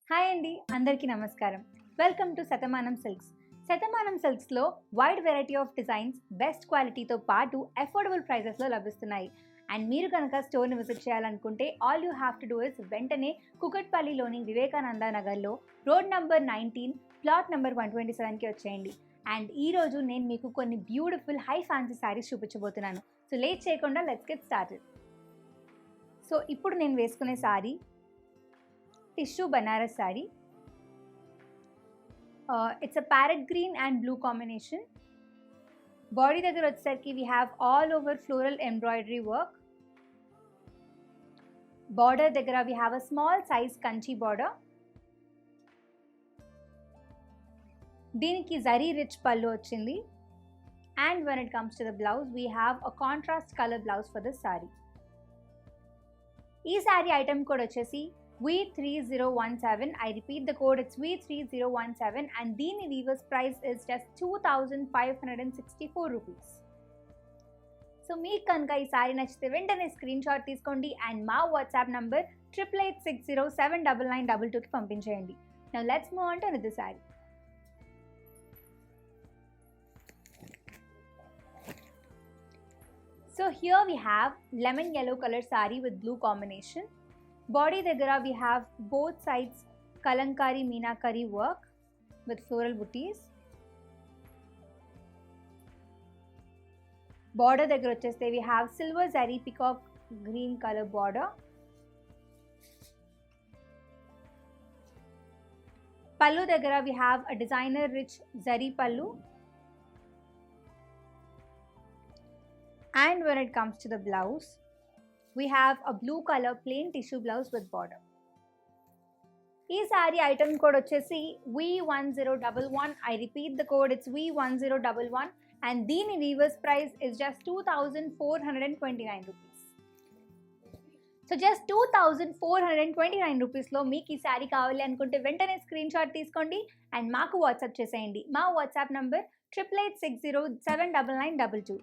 Hi అండి, అందరికీ నమస్కారం. Welcome to Sathamanam Silks. Sathamanam సిల్క్స్లో wide variety of designs best క్వాలిటీతో పాటు అఫోర్డబుల్ ప్రైజెస్లో లభిస్తున్నాయి. అండ్ మీరు కనుక స్టోర్ని విజిట్ చేయాలనుకుంటే all you have to do is వెంటనే కుకట్పల్లిలోని వివేకానంద నగర్లో రోడ్ నంబర్ 19 ప్లాట్ నెంబర్ 127కి వచ్చేయండి. అండ్ ఈరోజు నేను మీకు కొన్ని బ్యూటిఫుల్ హై ఫ్యాన్సీ శారీస్ చూపించబోతున్నాను. సో లేట్ చేయకుండా లెట్స్ గెట్ స్టార్టెడ్. సో ఇప్పుడు నేను వేసుకునే sari tissue Banaras saree. It's a parrot green and blue combination. Body దగ్గర వచ్చేసరికి we have all over floral embroidery work. Border దగ్గర we have a small size Kanchi border. దీనికి zari rich పళ్ళు వచ్చింది. And when it comes to the blouse, we have a contrast color blouse for this saree. ఈ saree item code వచ్చేసి V3017. I repeat the code, it's V3017 and Dini weaver's price is just 2,564 rupees. So meek kanka ee saree nachithe ventane screenshot teeskondi and ma WhatsApp number 8860799922 ki pampincheyandi. Now let's move on to another saree. So here we have lemon yellow color saree with blue combination. Body దగ్గర we have both sides Kalamkari meenakari work with floral booties. Border దగ్గర వచ్చేస్తే we have silver zari peacock green color border. పల్లు దగ్గర we have a designer rich zari pallu. And when it comes to the blouse, we have a blue color plain tissue blouse with border. ఈ saree item code వచ్చేసి V1011. I repeat the code, it's V1011 and దీని weaver's price is just 2,429 rupees. So just 2,429 రూపీస్లో మీకు ఈ శారీ కావాలి అనుకుంటే వెంటనే screen shot తీసుకోండి అండ్ మాకు వాట్సాప్ చేసేయండి. మా WhatsApp number 8860799922.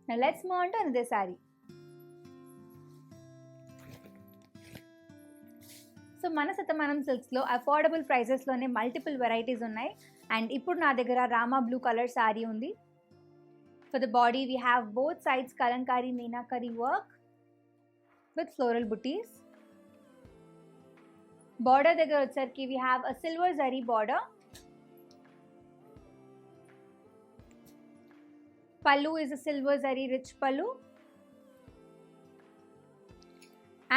Now let's move on to another saree. So మన శతమానం సిల్క్స్లో అఫోర్డబుల్ ప్రైజెస్లోనే మల్టిపుల్ వెరైటీస్ ఉన్నాయి. అండ్ ఇప్పుడు నా దగ్గర రామా బ్లూ కలర్ శారీ ఉంది. For the body we have both sides Kalamkari meenakari work with floral buttis. Border దగ్గర వచ్చేసరికి we have a silver zari border. Pallu is a silver zari rich pallu.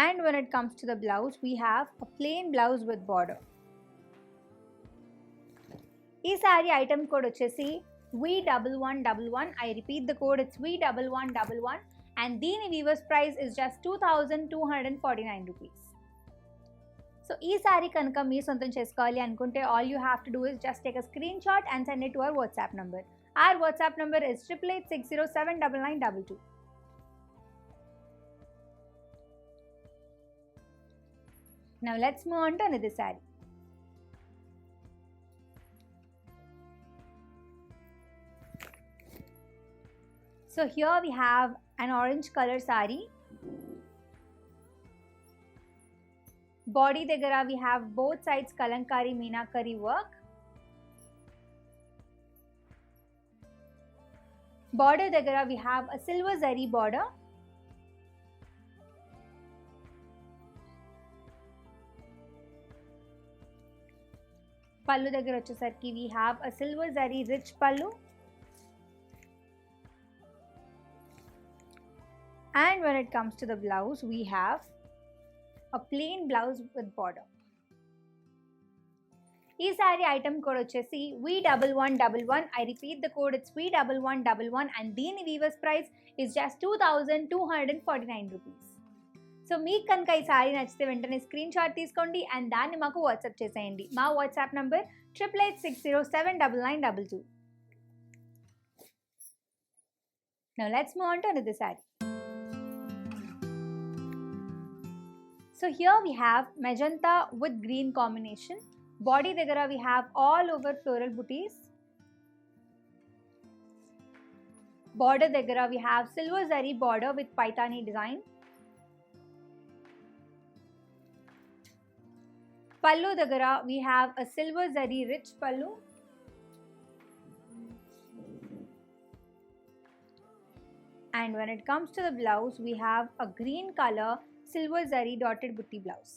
And when it comes to the blouse, we have a plain blouse with border. Ee saree item code vachesi V1111. I repeat the code, it's V1111 and Dini weaver's price is just 2,249 rupees. So ee saree kanaka mee sontam chesukovali anukunte all you have to do is just take a screenshot and send it to our WhatsApp number. Our WhatsApp number is 8860799922. Now let's move on to another saree. So here we have an orange color saree. Body దగ్గర we have both sides Kalamkari meenakari work. Border దగ్గర we have a silver zari border. పల్లు దగ్గర వచ్చేసరికి we have a silver zari rich pallu. And when it comes to the blouse, we have a plain blouse with border. ఈ sari item code వచ్చేసి V1111. I repeat the code, it's V1111 and దీని weavers price is just 2,249 rupees. So మీకు కనుక ఈ శారీ నచ్చితే వెంటనే screen shot తీసుకోండి and దాన్ని మాకు వాట్సాప్ చేసేయండి. మా WhatsApp number 8860799922. Now let's move on to another saree. So here we have magenta with green combination. Body దగ్గర we have all over floral booties. Border దగ్గర we have silver zari border with paitani design. Pallu dagara we have a silver zari rich pallu. And when it comes to the blouse, we have a green color silver zari dotted butti blouse.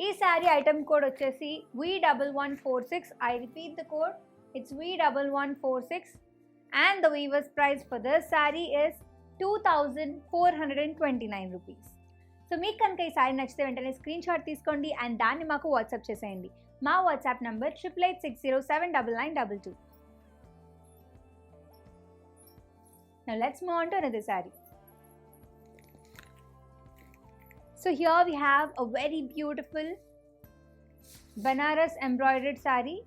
ఈ sari item code వచ్చేసి V1146. I repeat the code, it's V1146 and the weaver's price for this saree is 2429 rupees. So మీకు కనుక ఈ శారీ నచ్చితే వెంటనే screen shot తీసుకోండి and దాన్ని మాకు వాట్సాప్ చేసేయండి. మా WhatsApp number 8886079922. Now let's move on to another saree. So here we have a very beautiful Banaras embroidered saree.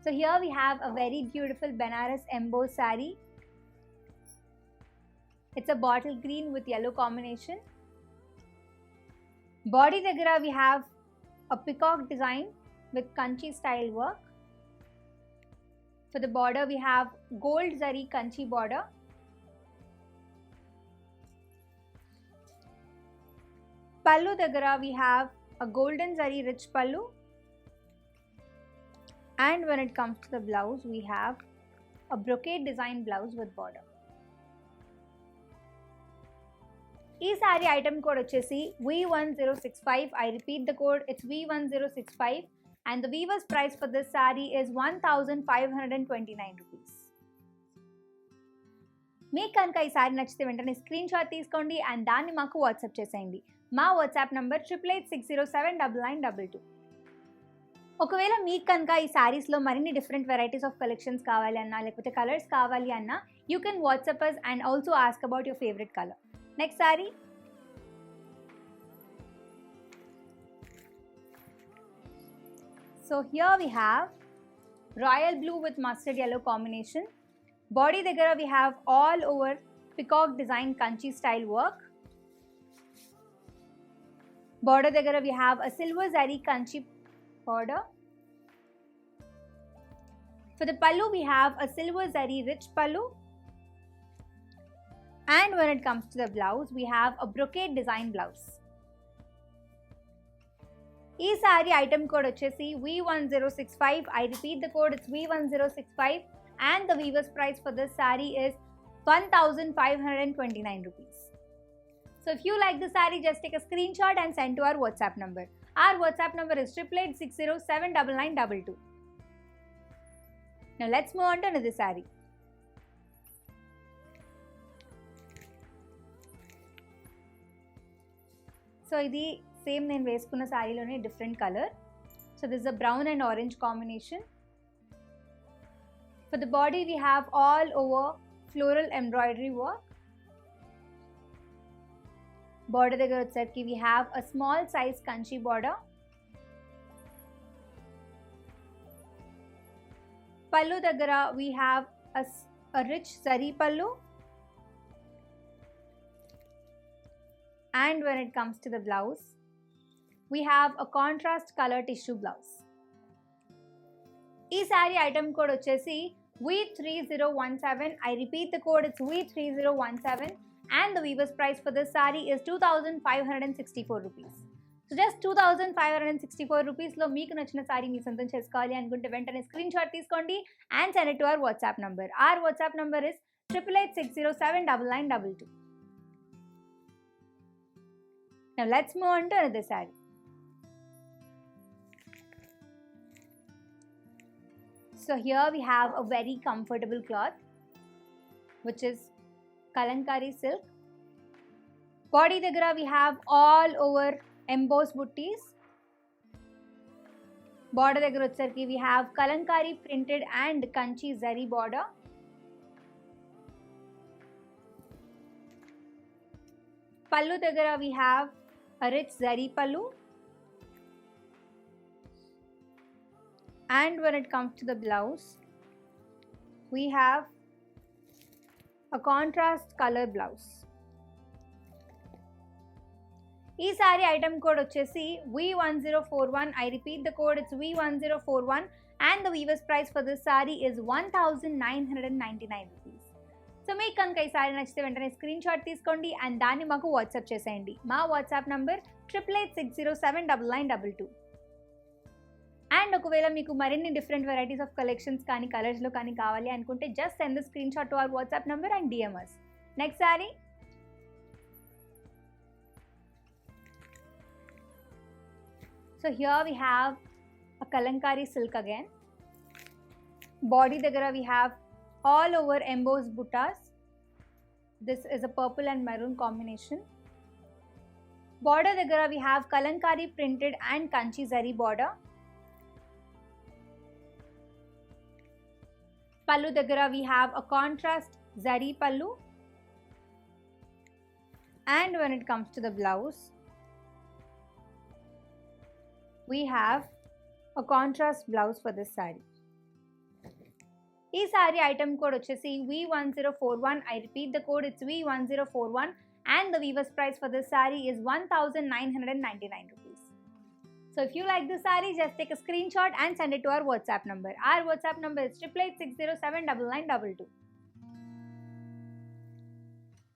So here we have a very beautiful Banaras embossed saree. It's a bottle green with yellow combination. Body dagara we have a peacock design with kanchi style work. For the border we have gold zari kanchi border. Pallu dagara we have a golden zari rich pallu. And when it comes to the blouse, we have a brocade design blouse with border. ఈ sorry item code వచ్చేసి V1065. I repeat the code, it's V1065 and the weaver's price for this saree is 1529 rupees. మీకు కనుక ఈ sorry నచ్చితే వెంటనే screen shot తీసుకోండి and దాన్ని మాకు వాట్సాప్ చేసేయండి. మా వాట్సాప్ నంబర్ 8886079922. ఒకవేళ మీకు కనుక ఈ శారీస్లో మరిన్ని డిఫరెంట్ వెరైటీస్ ఆఫ్ కలెక్షన్స్ కావాలి అన్నా లేకపోతే కలర్స్ కావాలి అన్నా you can WhatsApp us and also ask about your favourite colour. Next sari so here we have royal blue with mustard yellow combination. Body దగ్గర we have all over peacock design kanchi style work. Border దగ్గర we have a silver zari kanchi border. For the pallu we have a silver zari rich pallu. And when it comes to the blouse we have a brocade design blouse. ఈ sorry item code వచ్చేసి V1065. I repeat the code, it's V1065 and the weaver's price for this saree is 1529 rupees. So if you like the saree, just take a screenshot and send to our WhatsApp number. Our WhatsApp number is 8886079922. Now let's move on to another saree. So ఇది same నేను వేసుకున్న శారీలోనే different colour. So this is a brown and orange combination. For the body we have all over floral embroidery work. Border దగ్గర వచ్చేసరికి we have a small size kanchi border. Pallu దగ్గర we have a rich zari pallu. And when it comes to the blouse, we have a contrast color tissue blouse. ఈ sorry item code వచ్చేసి V3017. I repeat the code, it's V3017 and the weaver's price for this saree is 2564 rupees. So just 2564 rupees లో మీకు నచ్చిన sorry మీ సొంతం చేసుకోవాలి అనుకుంటే వెంటనే screen shot తీసుకోండి and send it to our WhatsApp number. Our WhatsApp number is 8886079922. Now let's move on to another saree. So here we have a very comfortable cloth which is Kalankari silk. Body దగ్గర we have all over embossed butties. Border దగ్గర వచ్చేసరికి we have Kalankari printed and kanchi zari border. Pallu దగ్గర we have a rich zari pallu. And when it comes to the blouse, we have a contrast color blouse. ఈ sorry item code వచ్చేసి V1041. I repeat the code, it's V1041 and the weaver's price for this saree is 1999 rupees. So మీకు కనుక ఈ sorry నచ్చితే వెంటనే screen shot తీసుకోండి and దాన్ని మాకు వాట్సాప్ చేసేయండి. మా వాట్సాప్ నంబర్ 8886079922. అండ్ ఒకవేళ మీకు మరిన్ని డిఫరెంట్ వెరైటీస్ ఆఫ్ కలెక్షన్స్ కానీ కలర్స్లో కానీ కావాలి అనుకుంటే just send the screen shot to our WhatsApp number and DM us. Next sorry, so here we have a Kalankari silk again. Body దగ్గర we have all over embossed buttas. This is a purple and maroon combination. Border దగ్గర we have Kalankari printed and Kanchi zari border. Pallu దగ్గర we have a contrast zari pallu. And when it comes to the blouse, we have a contrast blouse for this saree. ఈ sorry item code వచ్చేసి V1041. I repeat the code, it's V1041 and the weaver's price for this saree is 1999 rupees. So if you like this saree, just take a screenshot and send it to our WhatsApp number. Our WhatsApp number is 8886079922.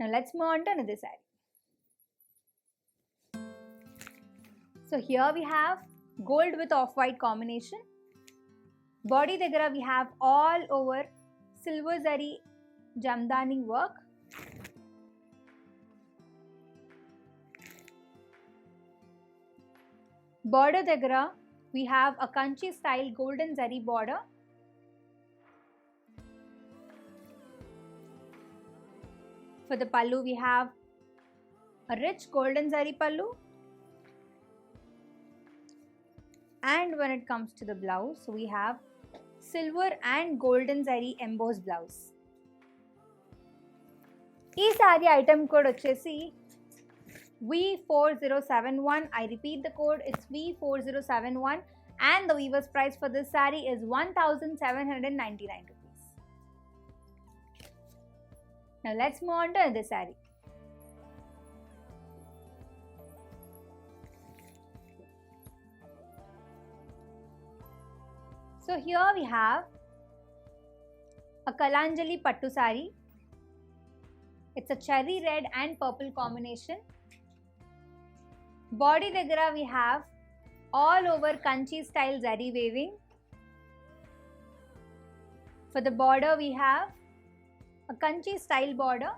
Now let's move on to another saree. So here we have gold with off-white combination. Body దగ్గర we have all over silver zari jamdani work. Border దగ్గర we have a Kanchi style golden zari border. For the pallu we have a rich golden zari pallu. And when it comes to the blouse, we have silver and golden zari embossed blouse. ఈ sorry item code వచ్చేసి V4071. I repeat the code, it's V4071 and the weaver's price for this saree is 1799 rupees. Now let's move on to this saree. So here we have a Kalanjali Pattu saree. It's a cherry red and purple combination. Body దగ్గర we have all over Kanchi style zari weaving. For the border we have a Kanchi style border.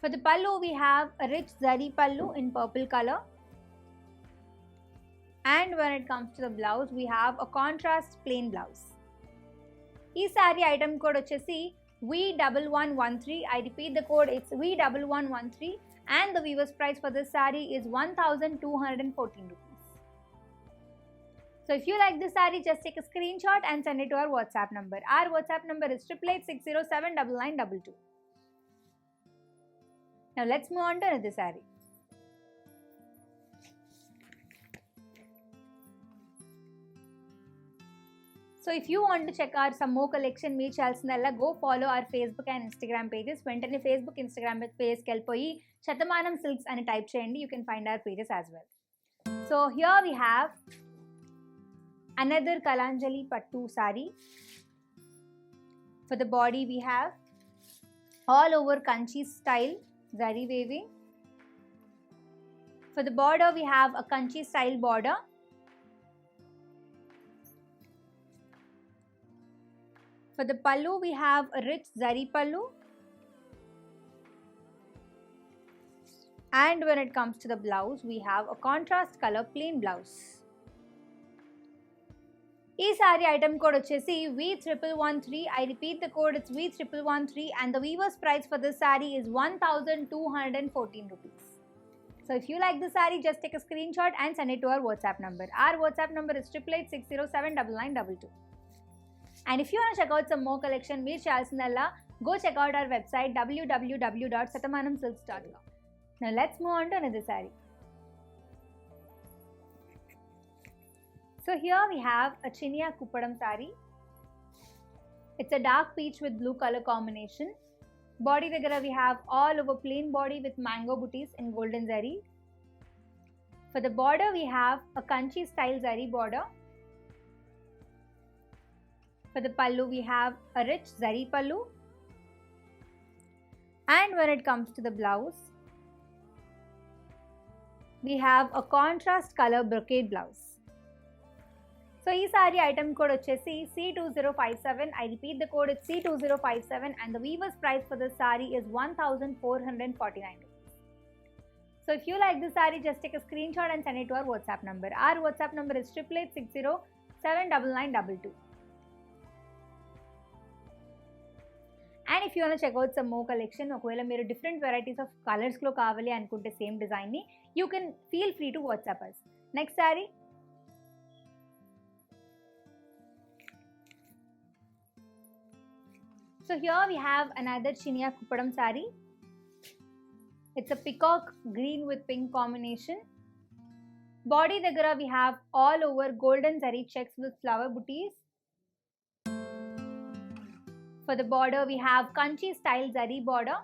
For the pallu we have a rich zari pallu in purple color. And when it comes to the blouse, we have a contrast plain blouse. ఈ sorry item code వచ్చేసి V1113. I repeat the code, it's V1113 and the weaver's price for this saree is 1214 rupees. So if you like this saree, just take a screenshot and send it to our WhatsApp number. Our WhatsApp number is 8886079922. Now let's move on to another saree. So if you want to check out some more collection, మీరు చేయాల్సిందల్లా go follow our Facebook and Instagram pages. వెంటనే Facebook, Instagram పేజ్కి వెళ్ళిపోయి Shatamanam silks అని type చేయండి. You can find our pages as well. So here we have another Kalanjali Pattu saree. For the body we have all over Kanchi style zari weaving. For the border we have a Kanchi style border. For the pallu we have a rich zari pallu. And when it comes to the blouse, we have a contrast color plain blouse. ఈ sorry item code వచ్చేసి V1113. I repeat the code, it's V1113 and the weaver's price for this saree is 1214 rupees. So if you like this saree, just take a screenshot and send it to our WhatsApp number. Our WhatsApp number is 8886079922. And if you want to check out some more collection, మీరు చేయాల్సిందల్లా go check out our website www.satamanamsilks.com. Now let's move on to another saree. So here we have a Chinia Kuppadam saree. It's a dark peach with blue color combination. Body దగ్గర we have all over plain body with mango booties in golden zari. For the border we have a Kanchi style zari border. For the pallu, we have a rich zari pallu. And when it comes to the blouse, we have a contrast color brocade blouse. So, this saree item code is C2057. I repeat, the code is C2057 and the weaver's price for this saree is 1449 rupees. So, if you like this saree, just take a screenshot and send it to our WhatsApp number. Our WhatsApp number is 8860799922. And if you want to check out some more collection, ఒకవేళ మీరు different varieties of colors లో కావాలి అనుకుంటే same design ని, you can feel free to WhatsApp us. Next saree. So here we have another Chinia Kupadam saree. It's a peacock green with pink combination. Body dagara we have all over golden zari checks with flower booties. For the border we have Kanchi style zari border.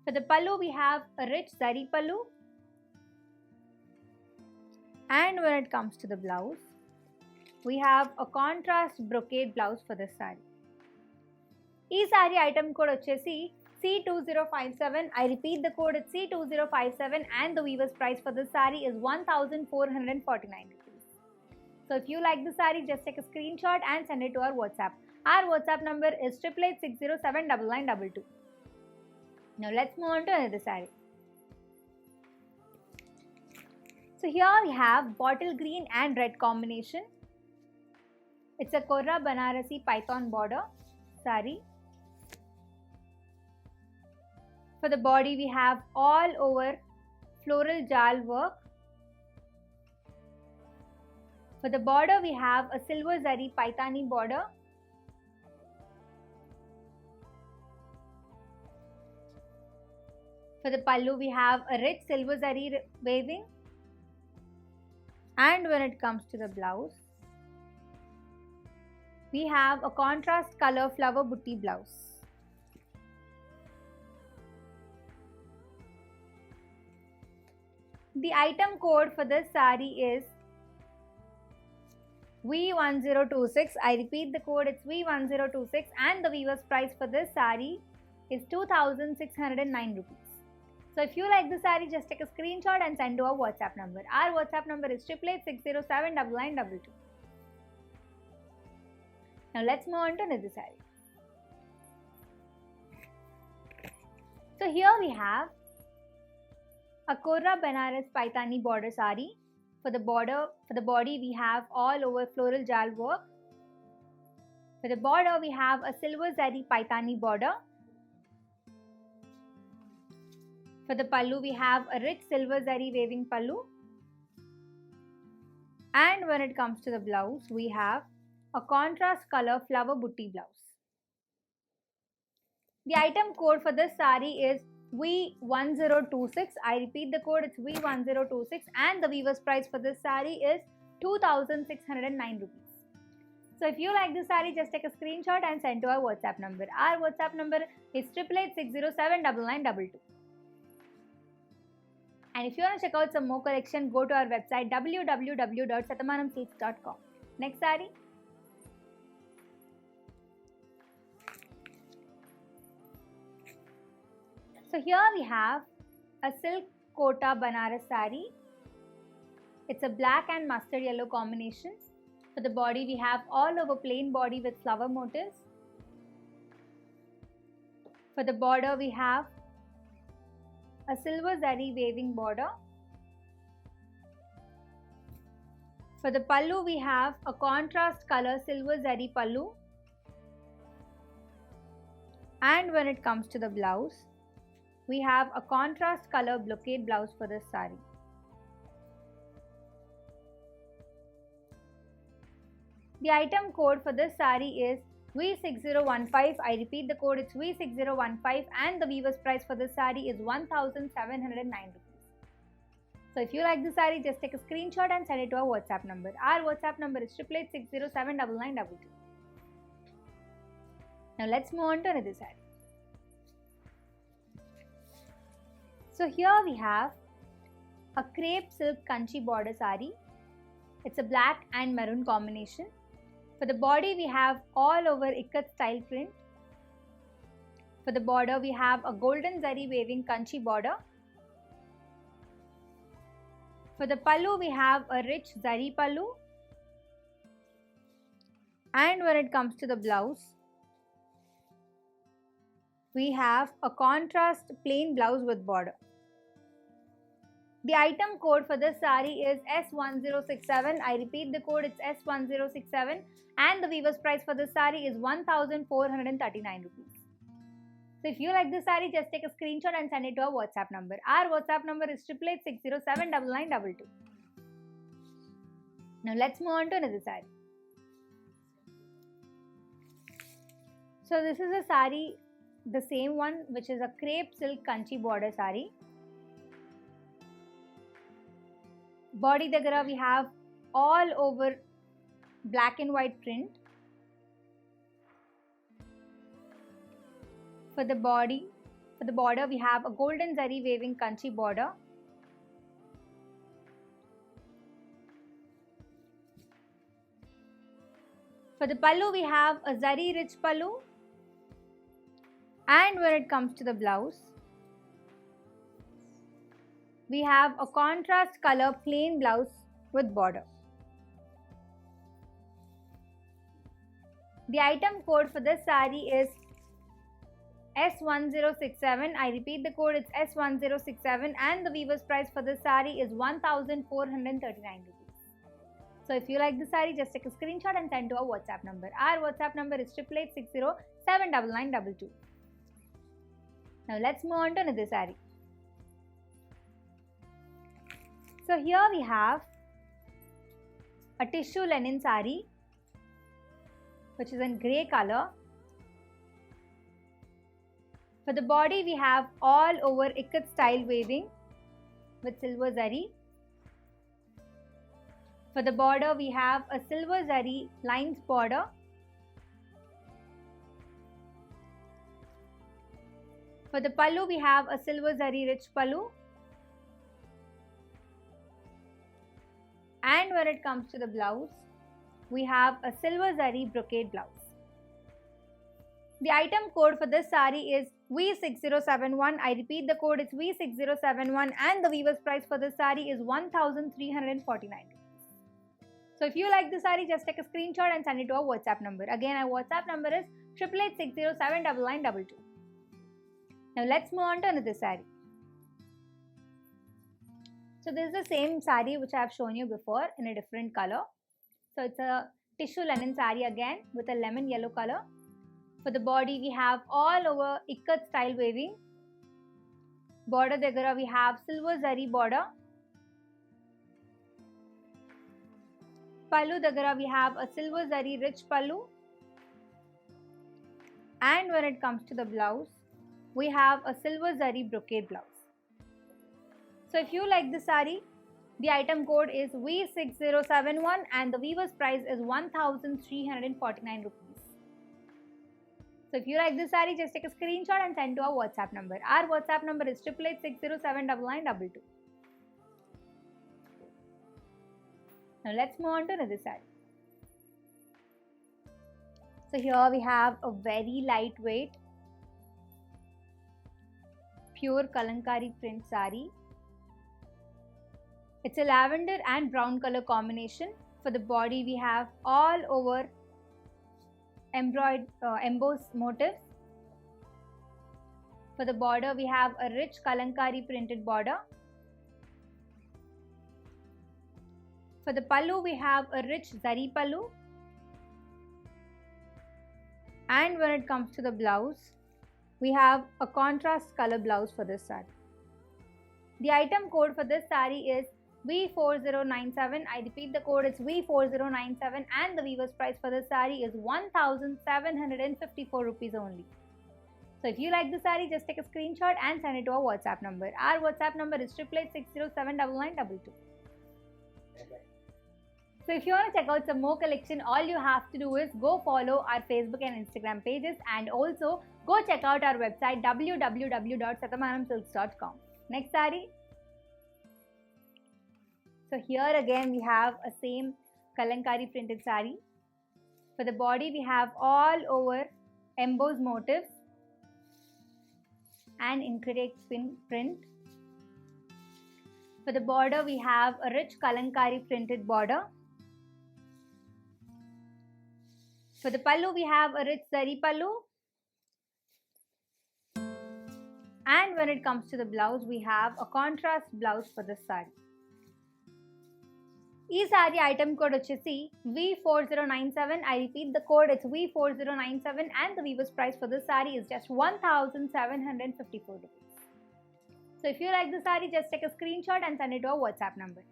For the pallu we have a rich zari pallu. And when it comes to the blouse, we have a contrast brocade blouse for this saree. This saree item code vachesi C2057. I repeat, the code is C2057 and the weaver's price for this saree is 1449 rupees. So if you like this saree, just take a screenshot and send it to our WhatsApp. Our WhatsApp number is 8860799922. Now let's move on to another saree. So here we have bottle green and red combination. It's a Korra Banarasi Python border saree. For the body we have all over floral jal work. For the border we have a silver zari paithani border. For the pallu we have a rich silver zari weaving. And when it comes to the blouse, we have a contrast color flower booty blouse. The item code for this saree is V1026. I repeat, the code is V1026 and the weaver's price for this saree is 2609 rupees. So if you like this saree, just take a screenshot and send to our WhatsApp number. Our WhatsApp number is 8860799922. Now let's move on to another saree. So here we have a Korra Banaras Paithani border saree. For the body we have all over floral jal work. For the border we have a silver zari Paithani border. For the pallu we have a rich silver zari waving pallu. And when it comes to the blouse, we have a contrast color flower booty blouse. The item code for this saree is V1026. I repeat, the code is V1026 and the weaver's price for this saree is 2609 rupees. So if you like this saree, just take a screenshot and send to our WhatsApp number. Our WhatsApp number is 8860799922. And if you want to check out some more collection, go to our website www.sathamanamsilks.com. Next saree. So here we have a silk kota Banaras saree. It's a black and mustard yellow combination. For the body we have all over plain body with flower motifs. For the border we have a silver zari waving border. For the pallu we have a contrast color silver zari pallu. And when it comes to the blouse, we have a contrast color brocade blouse for this saree. The item code for this saree is V6015. I repeat, the code is V6015 and the weaver's price for this saree is 1709 rupees. So if you like this saree, just take a screenshot and send it to our WhatsApp number. Our WhatsApp number is 8860799922. Now let's move on to another saree. So here we have a crepe silk kanchi border saree. It's a black and maroon combination. For the body, we have all over ikat style print. For the border, we have a golden zari waving kanchi border. For the pallu, we have a rich zari pallu. And when it comes to the blouse, we have a contrast plain blouse with border. The item code for this saree is S1067. I repeat the code, it's S1067. And the weaver's price for this saree is 1439 rupees. So if you like this saree, just take a screenshot and send it to our WhatsApp number. Our WhatsApp number is 8886079922. Now let's move on to another saree. So this is a saree, the same one, which is a crepe silk kanchi border saree. Body dagara, we have all over black and white print. For the border, we have a golden zari waving kanchi border. For the pallu, we have a zari rich pallu. And when it comes to the blouse, we have a contrast color plain blouse with border. The item code for this saree is S1067. I repeat the code, it's S1067, and the weaver's price for this saree is 1439 rupees. So if you like the saree, just take a screenshot and send to our WhatsApp number. Our WhatsApp number is 8886079922. Now let's move on to another saree. So here we have a tissue linen saree, which is in grey color. For the body, we have all over ikat style waving with silver zari. For the border, we have a silver zari lines border. For the pallu, we have a silver zari rich pallu. And when it comes to the blouse, we have a silver zari brocade blouse. The item code for this saree is V6071. I repeat the code, it's V6071, and the weaver's price for this saree is 1349 rupees. So if you like this saree, just take a screenshot and send it to our WhatsApp number. Again, our WhatsApp number is 8886079922. Now let's move on to another saree. So this is the same saree which I have shown you before in a different color. So it's a tissue linen saree again with a lemon yellow color. For the body, we have all over ikat style waving. Border dagara, we have silver zari border. Pallu dagara, we have a silver zari rich pallu. And when it comes to the blouse, we have a silver zari brocade blouse. So if you like this saree, the item code is V6071 and the weaver's price is 1349 rupees. So if you like this saree, just take a screenshot and send to our WhatsApp number. Our WhatsApp number is 8886079922. Now let's move on to another saree. So here we have a very lightweight, pure Kalankari print saree. It's a lavender and brown color combination. For the body, we have all over embossed motifs. For the border, we have a rich Kalankari printed border. For the pallu, we have a rich zari pallu. And when it comes to the blouse, we have a contrast color blouse for this saree. The item code for this saree is V4097. I repeat the code, it's V4097, and the weaver's price for this saree is 1754 rupees only. So if you like the saree, just take a screenshot and send it to our WhatsApp number. Our WhatsApp number is 8886079922. So if you want to check out some more collection, all you have to do is go follow our Facebook and Instagram pages, and also go check out our website www.sathamanamsilks.com. Next saree. So here again we have a same Kalankari printed saree. For the body, we have all over embossed motifs and intricate print. For the border, we have a rich kalankari printed border. For the pallu, we have a rich zari pallu. And when it comes to the blouse, we have a contrast blouse for this saree. ఈ sorry item code వచ్చేసి V4097. I repeat the code, it's V4097 and the weaver's price for this saree is just 1,754 rupees. So if you like the saree, just take a screenshot and send it to our WhatsApp number.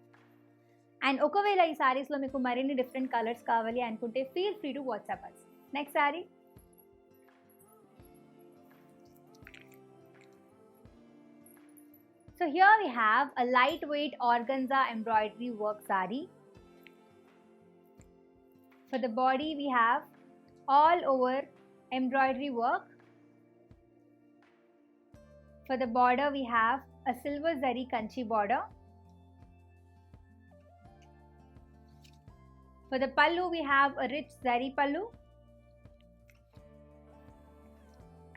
And ఒకవేళ ఈ సారీస్లో మీకు మరిన్ని different colours కావాలి అనుకుంటే feel free to WhatsApp us. Next saree. So here we have a lightweight organza embroidery work saree. For the body, we have all over embroidery work. For the border, we have a silver zari kanchi border. For the pallu, we have a rich zari pallu.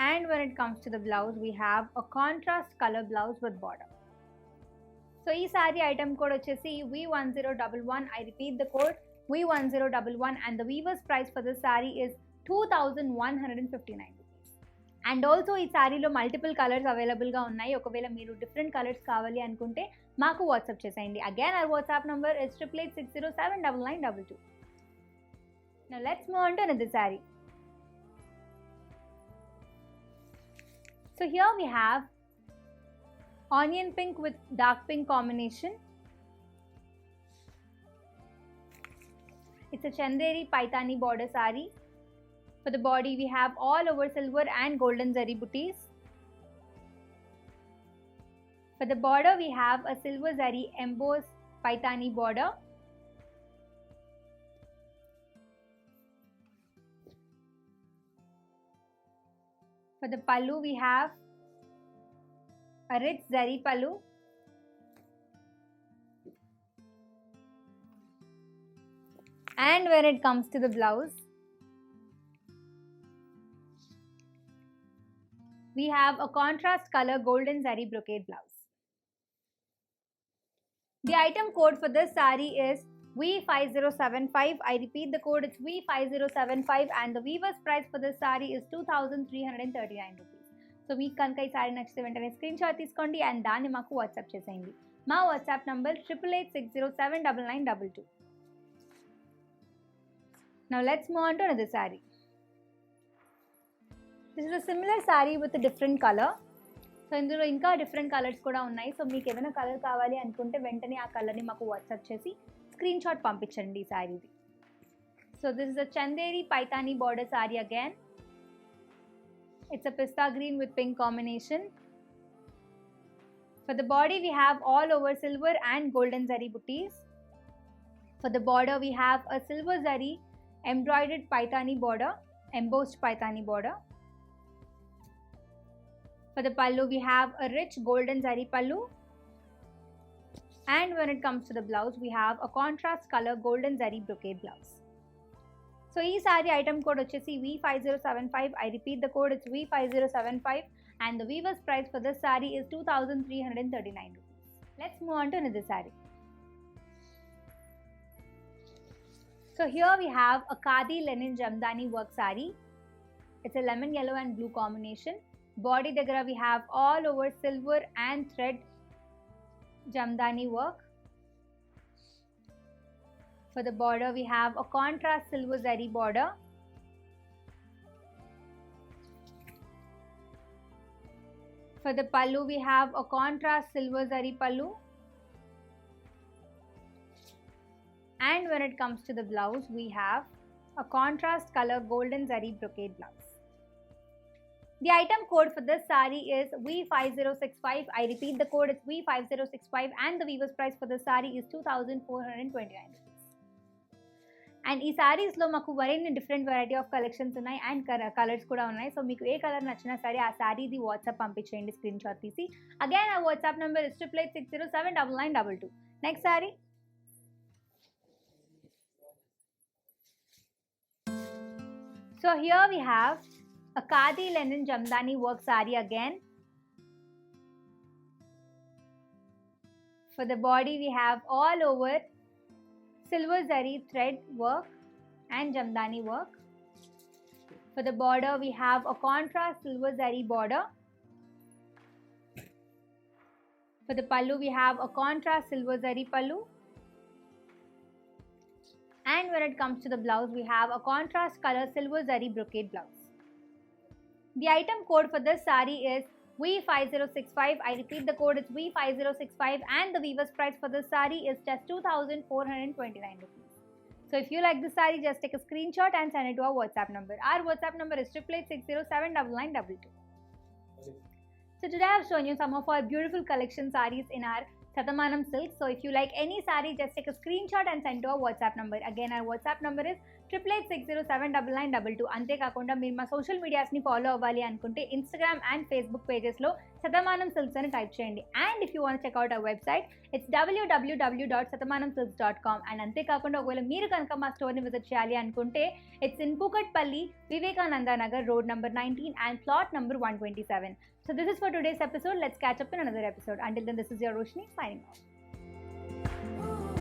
And when it comes to the blouse, we have a contrast color blouse with border. So this saree item code వచ్చేసి V1011. I repeat the code, V1011, and the weaver's price for this saree is 2,159 rupees. And also ఈ సారీలో multiple colours అవైలబుల్గా ఉన్నాయి. ఒకవేళ మీరు different colours కావాలి అనుకుంటే మాకు వాట్సాప్ చేసేయండి. Again our WhatsApp number is 8860799922. Now let's move on to another saree. So here we have onion pink with dark pink combination. It's a Chanderi Paitani border saree. For the body, we have all over silver and golden zari booties. For the border, we have a silver zari embossed Paitani border. For the pallu, we have a rich zari pallu. And when it comes to the blouse, we have a contrast color golden zari brocade blouse. The item code for this saree is V5075. I repeat the code, it's V5075, and the weaver's price for this saree is 2,339 rupees. So మీకు కనుక ఈ sorry నచ్చితే వెంటనే screen shot తీసుకోండి and దాన్ని మాకు WhatsApp చేసేయండి. మా WhatsApp number 8886079922. Now let's move on to another saree. This is a similar saree with a different color. So ఇందులో ఇంకా డిఫరెంట్ కలర్స్ కూడా ఉన్నాయి. సో మీకు ఏదైనా కలర్ కావాలి అనుకుంటే వెంటనే ఆ కలర్ని మాకు వాట్సాప్ చేసి స్క్రీన్ షాట్ పంపించండి ఈ సారీది. So this is a Chanderi Paithani border sari again. It's a pista green with pink combination. For the body, we have all over silver and golden zari booties. For the border, we have a silver zari embroidered paitani border, embossed paitani border. For the pallu, we have a rich golden zari pallu. And when it comes to the blouse, we have a contrast color golden zari brocade blouse. So ఈ sorry item code వచ్చేసి V5075. I repeat the code, it's V5075, and the weaver's price for this saree is 2,339 rupees. Let's move on to another saree. So here we have a Khadi linen jamdani work saree. It's a lemon yellow and blue combination. Body దగ్గర we have all over silver and thread jamdani work. For the border, we have a contrast silver zari border. For the pallu, we have a contrast silver zari pallu. And when it comes to the blouse, we have a contrast color golden zari brocade blouse. The item code for this saree is V5065. I repeat the code, it's V5065, and the weaver's price for this saree is 2,429 rupees. And ఈ సారీస్లో మాకు మరిన్ని different variety of collections ఉన్నాయి and colours కూడా ఉన్నాయి. So మీకు ఏ colour నచ్చినా సరే ఆ సారీది వాట్సాప్ పంపించేయండి స్క్రీన్ షాట్ తీసి. అగైన్ ఆ WhatsApp number is 8886079922. Next sorry. So here we have a Khadi linen Jamdani work sari again. For the body we have all over silver zari thread work and Jamdani work. For the border we have a contrast silver zari border. For the pallu we have a contrast silver zari pallu. And when it comes to the blouse, we have a contrast color silver zari brocade blouse. The item code for this sari is V5065. I repeat, the code is V5065 and the weaver's price for this sari is just 2,429 rupees. So if you like this sari, just take a screenshot and send it to our WhatsApp number. Our WhatsApp number is 8886079922. So today I have shown you some of our beautiful collection saris in our Sathamanam Silks. So if you like any sari, just take a screenshot and send to our WhatsApp number. Again, our WhatsApp number is 8886079922. అంతే కాకుండా మీరు మా social మీడియాస్ని follow అవ్వాలి అనుకుంటే Instagram and Facebook పేజెస్లో Sathamanam Silks అని type చేయండి. And if you want check out our website, it's www.sathamanamsilks.com. And అంతేకాకుండా ఒకవేళ మీరు కనుక మా స్టోర్ని విజిట్ చేయాలి అనుకుంటే it's in Kukatpally, Vivekananda Nagar, road number 19 and plot number 127. So this is for today's episode. Let's catch up in another episode. Until then, this is your Roshni signing off.